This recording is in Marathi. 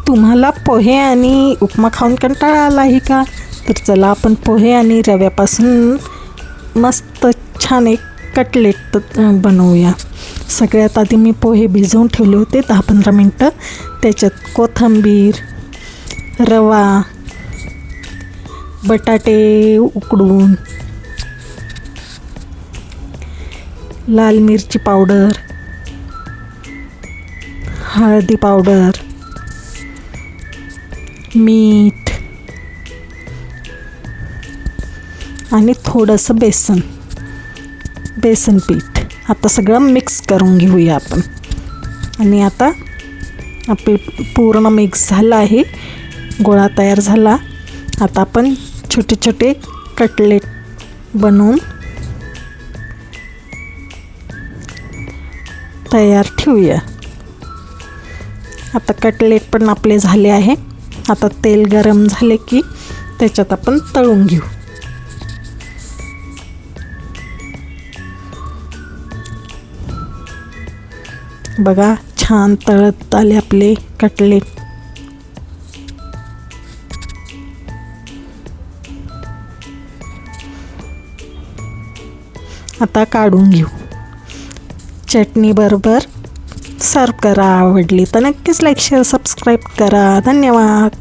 तुम्हाला पोहे आणि उपमा खाऊन कंटाळा आला आहे का? तर चला आपण पोहे आणि रव्यापासून मस्त छान एक कटलेट बनवूया. सगळ्यात आधी मी पोहे भिजवून ठेवले होते 10-15 मिनटं. त्याच्यात कोथिंबीर, रवा, बटाटे उकडून, लाल मिरची पावडर, हळदी पावडर, मीठ आणि थोडंसं बेसन पीठ आता सगळं मिक्स करून घेऊया आपण. आणि आता आपलं पूर्ण मिक्स झालं आहे, गोळा तयार झाला. आता आपण छोटे छोटे कटलेट बनवून तयार ठेवूया. आता कटलेट पण आपले झाले आहे. आता तेल गरम झाले की त्याच्यात आपण तळून घेऊ. बघा छान तळत आले आपले कटलेट. आता काढून घेऊ. चटणी बरोबर सर्व करा. आवडली तर नक्कीच लाईक शेअर सबस्क्राईब करा. धन्यवाद.